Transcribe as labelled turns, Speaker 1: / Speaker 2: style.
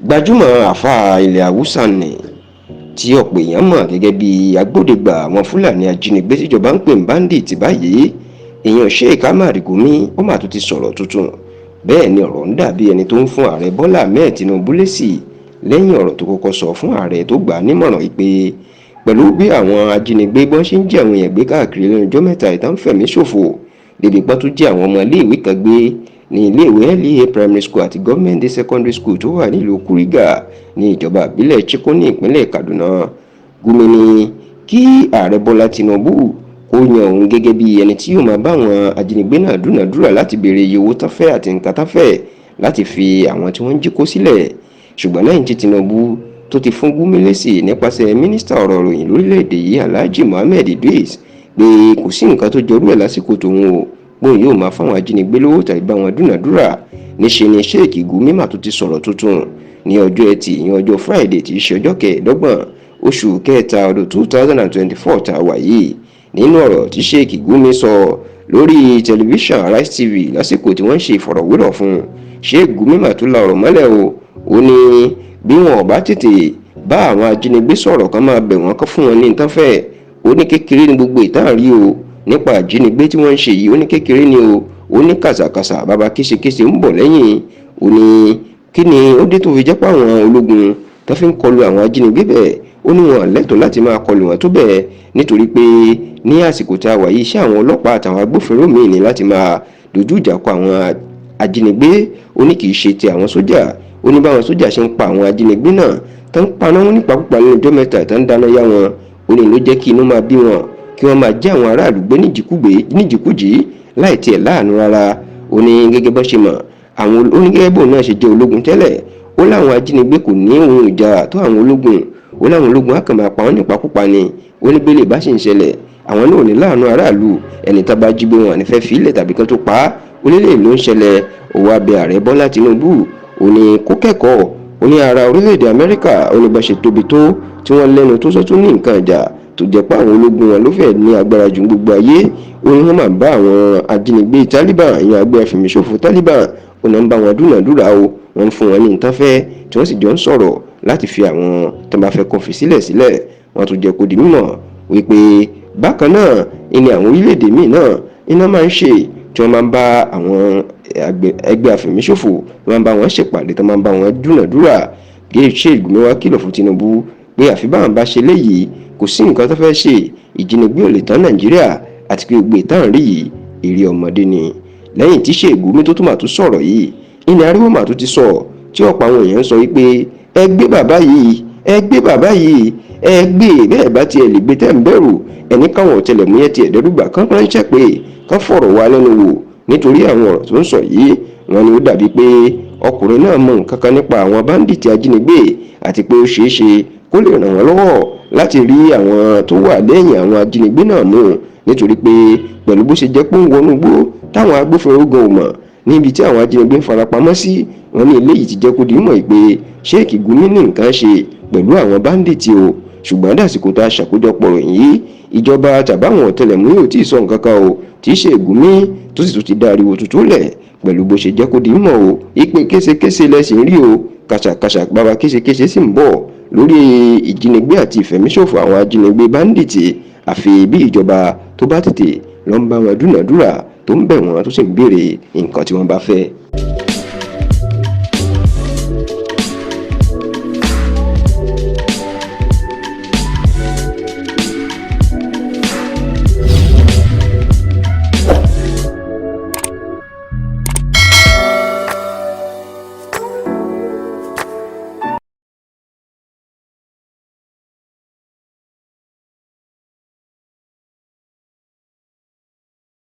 Speaker 1: Gbajúmọ̀ àfáà ilẹ̀ Haúsá ni tí ọ̀pọ̀ èèyàn mọ̀ gẹ́gẹ́ bí agbódegbà àwọn Fúlàní ajínigbé tíjọba ń pè ní bandit báyìí, èèyàn Sheikh Gumi ó mà tún ti sọ̀rọ̀ tuntun. Bẹ́ẹ̀ ni ọ̀rọ̀ ń dàbí ẹni tó ń fún ààrẹ Bọ́lá Ahmed Tinubu lésì lẹ́yìn ọ̀rọ̀ tó kọ́kọ́ sọ fún ààrẹ tó gbà á nímọ̀ràn pé pẹ̀lú bí àwọn ajínigbé bọ́n ṣe ń jí àwọn èèyàn gbé káàkiri lẹ́nu ọjọ́ mẹ́ta ìtàn fẹ̀mí ṣòfò débi pọ́n tún jí àwọn ọmọ iléèwé kan gbé ní iléèwé LEA primary school àti government day secondary school tó wà nílùú Kuriga ní ìjọba ìbílẹ̀ Chiko ní ìpínlẹ̀ Kaduna. Gumi ní kí ààrẹ Bọ́lá Tinubu ó yan òun gẹ́gẹ́ bí ẹni tí yóò máa bá àwọn ajínigbé náà dúnàdúrà láti béèrè iye owó tán fẹ́ àti nǹkan tán fẹ́ láti fi àwọn tí wọ́n ń jí kó sílẹ̀. Ṣùgbọ́n lẹ́yìn tí Tinubu tó ti fún Gumi lésì nípasẹ̀ mínísítà ọ̀rọ̀ ìròyìn lórílẹ̀‐èdè yìí Alhaji Mohammed Idris pé kò sí nǹkan tó jọrú ẹ̀ lásìkò tòun o, bóun yóò máa fáwọn ajínigbé lówó tàbí bá wọn dúnàdúrà. Níṣe ni Sheikh Gumi mà tó ti sọ̀rọ̀ tuntun ní ọjọ́ ẹtì ìyẹn ọjọ́ Friday tí í ṣe ọjọ́ kẹẹ̀ẹ́dọ́gbọ̀n oṣù kẹta ọdún 2024 tá a wà yìí. Nínú ọ̀rọ̀ tí Sheikh Gumi sọ lórí tẹlifíṣàn Arise TV lásìkò tí wọ́n ń ṣe ìfọ̀rọ̀wérọ̀ fún un, Sheikh Gumi mà tún la ọ̀rọ̀ mọ́lẹ̀ o. Ó ní bí wọn ò bá tètè bá àwọn ajínigbé sọ̀rọ̀ kan máa bẹ̀ wọ́n kán fún wọn ní nǹkan fẹ́. Ó ní kékeré ní gbogbo ìtàn rí o nípa àjínigbé tí wọ́n ń ṣe yìí, ó ní kékeré ni o. Ó ní kàsàkàsà bàbá késekése ń bọ̀ lẹ́yìn. Ó ní kí ni ó dé tó fi jẹ́ pé àwọn ológun tó fi ń kọlu àwọn ajínigbé bẹ́ẹ̀, ó ní wọn lẹ́tọ̀ọ́ láti máa kọlu wọn tó bẹ́ẹ̀ nítorí pé ní àsìkò tá a wà yìí iṣẹ́ àwọn ọlọ́pàá àtàwọn agbófinró míì ní láti máa dojú ìjà kọ àwọn ajínigbé. Ó ní kì í ṣe ti àwọn sójà. Ó ní báwọn sójà ṣe ń pa àwọn ajínigbé náà tó ń paná wọn nípakúpa lẹ́nu ọjọ́ mẹ́ta tó ń dáná yá wọn. Ó ní ló jẹ́ kí inú máa bí wọn kí wọ́n máa jẹ́ àwọn aráàlú gbé níjìkújì láì tiẹ̀ láàánú rárá. Ó ní gẹ́gẹ́ bó ṣe mọ̀ àwọn onígẹ́gẹ́ bò náà ṣe jẹ́ ológun tẹ́lẹ̀. Ó láwọn ajínigbé kò ní ohun ìjà tó àwọn ológun. Ó láwọn ológun á kàn máa pa wọ́n nípakúpa ni. Ó ní bẹ́lẹ̀ bá ṣì ń ṣẹlẹ̀ àwọn náà ò ní láàánú aráàlú, ẹni tá bá jí gbé wọn ní fẹ́ fi ilẹ̀ tàbí kan tó pa á. Ó lélẹ̀ ló ń ṣẹlẹ̀. Ó wá bẹ̀ ààrẹ Bọ́lá Tinubu ó ní kó kẹ́kọ̀ọ́. Ó ní ara orílẹ̀-èdè Amẹ́ríkà ó ní bá ṣe tóbi tó tí wọ́n lẹ́nu tó sọ́tún ní nǹkan ìjà tó jẹ́ pé àwọn ológun wọn ló fẹ́ ní agbára jù gbogbo ayé. Ó ní wọ́n máa bá àwọn ajínigbé Taliban ìyẹn agbẹ́fẹ̀míṣòfò Taliban ó náà ń bá wọn dúnàdúrà o. Wọ́n ń fún wọn ní nǹkan fẹ́ tí wọ́n sì jọ ń sọ̀rọ̀ láti fi àwọn tó bá fẹ́ kó fi sílẹ̀. Wọ́n tún jẹ́ kó di mímọ̀ wípé bákan náà ní àwọn orílẹ̀-èdè míì náà iná máa ń ṣe tí wọ́n máa ń bá àwọn ẹgbẹ́ afẹ̀míṣòfò wọ́n máa ń bá wọn ṣèpàdé tó máa ń bá wọn dúnàdúrà. Sheikh Gumi wá kìlọ̀ fún Tinubu pé àfi báwọn bá ṣe léyìí kò sí nǹkan tó fẹ́ ṣe, ìjínigbé ò lè tán Nàìjíríà àti pé gbogbo ìtàn rí yìí èrè ọmọdé ni. Lẹ́yìn tí Sheikh Gumi tó tún mà tún sọ̀rọ̀ yìí, ìní ariwo mà tún ti sọ tí ọ̀pọ̀ àwọn èèyàn sọ wípé ẹ gbé bàbá yìí, ẹ gbé bàbá yìí, ẹ gbé bẹ́ẹ̀ bá tiẹ̀ lè gbé tẹ́ ń bẹ̀rù ẹni káwọn ọ̀tẹlẹ̀múyẹ́ tiẹ̀ dẹ́rùbà kán ránṣẹ́ pé kán fọ̀rọ̀ wá lẹ́nu wò nítorí àwọn ọ̀rọ̀ tó ń sọ yìí. Wọ́n ní ó dàbí pé ọkùnrin náà mọ nǹkan kan nípa àwọn báńdíìtì ajínigbé àti pé ó ṣeé ṣe kó lè ràn wọ́n lọ́wọ́ láti rí àwọn tó wà lẹ́yìn àwọn ajínigbé náà mú, nítorí pé pẹ̀lú bó ṣe jẹ́ pé ń wọnú igbó táwọn agbófinró gan ò mọ̀ níbi tí àwọn ajínigbé ń farapamọ́ sí. Wọ́n ní eléyìí ti jẹ́ kó di mọ̀ pé Sheikh Gumi ní nǹkan ṣe pẹ̀lú àwọn báńdíìtì o. Ṣùgbọ́n dàsìkò tá a ṣàkójọpọ̀ ròyìn yìí ìjọba tàbáwọn ọ̀tẹlẹ̀múyẹ́ ò tí ì sọ nǹkan kan o tí Sheikh Gumi tó sì tún ti dá ariwo tuntun lẹ̀ pẹ̀lú bó ṣe jẹ́ kó di mọ̀ o ìpè késekése lẹ́sìn rí o, kàṣàkàṣà bàbá késekése sì ń bọ̀ lórí ìjínigbé àti ìfẹ̀míṣòfò àwọn ajínigbé báńdíìtì. Àfi bí ìjọba tó bá tètè lọ ń bá wọn dúnàdúrà tó ń bẹ̀ wọ́n tó sì ń béèrè nǹkan tí wọ́n bá fẹ́.